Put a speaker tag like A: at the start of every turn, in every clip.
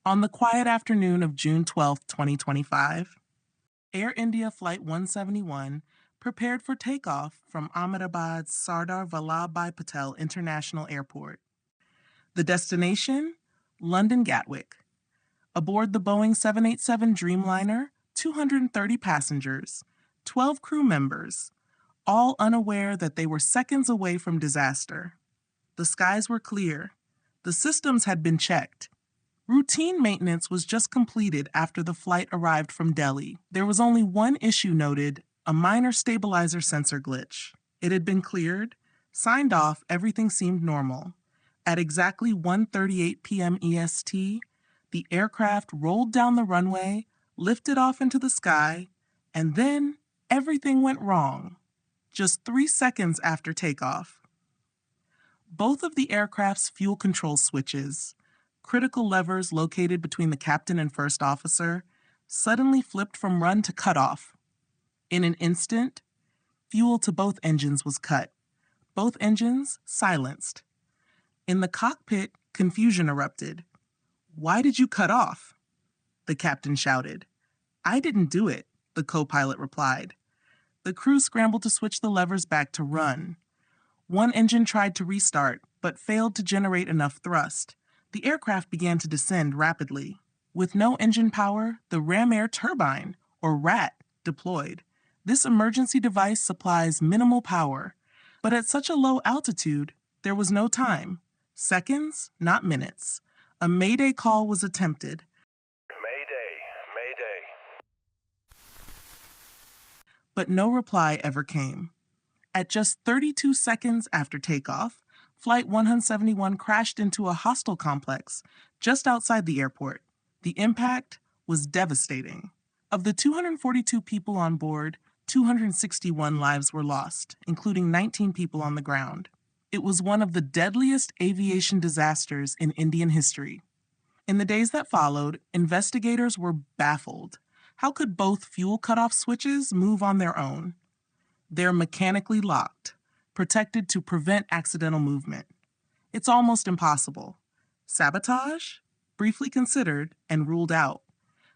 A: On the quiet afternoon of June 12, 2025, Air India Flight 171 prepared for takeoff from Ahmedabad's Sardar Vallabhbhai Patel International Airport. The destination? London Gatwick. Aboard the Boeing 787 Dreamliner, 230 passengers, 12 crew members, all unaware that they were seconds away from disaster. The skies were clear. The systems had been checked. Routine maintenance was just completed after the flight arrived from Delhi. There was only one issue noted, a minor stabilizer sensor glitch. It had been cleared, signed off, everything seemed normal. At exactly 1:38 p.m. EST, the aircraft rolled down the runway, lifted off into the sky, and then everything went wrong. Just 3 seconds after takeoff. Both of the aircraft's fuel control switches, critical levers located between the captain and first officer, suddenly flipped from run to cutoff. In an instant, fuel to both engines was cut. Both engines silenced. In the cockpit, confusion erupted. "Why did you cut off?" the captain shouted. "I didn't do it," the co-pilot replied. The crew scrambled to switch the levers back to run. One engine tried to restart, but failed to generate enough thrust. The aircraft began to descend rapidly. With no engine power, the ram air turbine, or RAT, deployed. This emergency device supplies minimal power, but at such a low altitude, there was no time. Seconds, not minutes. A mayday call was attempted.
B: Mayday, mayday.
A: But no reply ever came. At just 32 seconds after takeoff, Flight 171 crashed into a hostel complex just outside the airport. The impact was devastating. Of the 242 people on board, 261 lives were lost, including 19 people on the ground. It was one of the deadliest aviation disasters in Indian history. In the days that followed, investigators were baffled. How could both fuel cutoff switches move on their own? They're mechanically locked, protected to prevent accidental movement. It's almost impossible. Sabotage? Briefly considered and ruled out.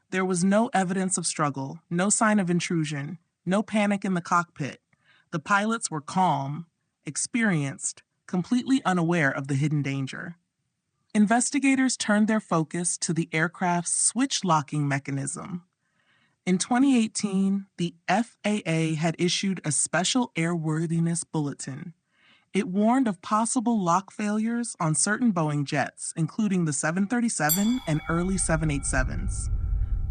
A: There was no evidence of struggle, no sign of intrusion, no panic in the cockpit. The pilots were calm, experienced, completely unaware of the hidden danger. Investigators turned their focus to the aircraft's switch locking mechanism. In 2018, the FAA had issued a special airworthiness bulletin. It warned of possible lock failures on certain Boeing jets, including the 737 and early 787s.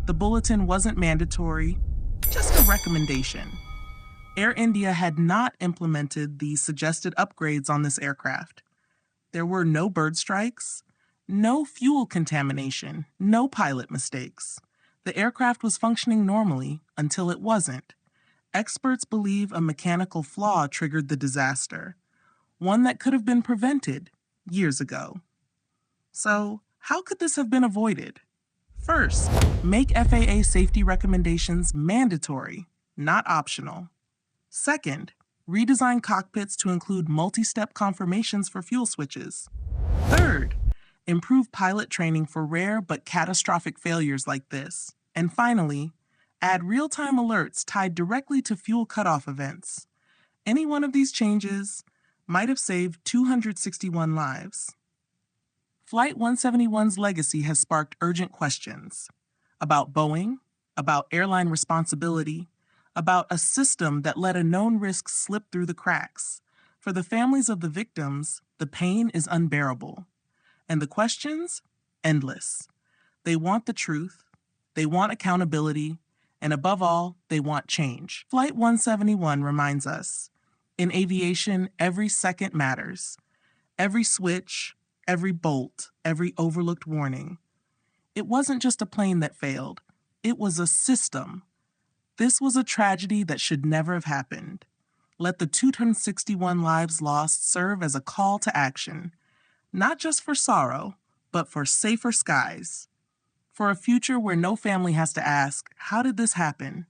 A: The bulletin wasn't mandatory, just a recommendation. Air India had not implemented the suggested upgrades on this aircraft. There were no bird strikes, no fuel contamination, no pilot mistakes. The aircraft was functioning normally until it wasn't. Experts believe a mechanical flaw triggered the disaster, one that could have been prevented years ago. So, how could this have been avoided? First, make FAA safety recommendations mandatory, not optional. Second, redesign cockpits to include multi-step confirmations for fuel switches. Third, improve pilot training for rare but catastrophic failures like this. And finally, add real-time alerts tied directly to fuel cutoff events. Any one of these changes might have saved 261 lives. Flight 171's legacy has sparked urgent questions about Boeing, about airline responsibility, about a system that let a known risk slip through the cracks. For the families of the victims, the pain is unbearable. And the questions? Endless. They want the truth, they want accountability, and above all, they want change. Flight 171 reminds us, in aviation, every second matters. Every switch, every bolt, every overlooked warning. It wasn't just a plane that failed. It was a system. This was a tragedy that should never have happened. Let the 261 lives lost serve as a call to action, not just for sorrow, but for safer skies. for a future where no family has to ask, how did this happen?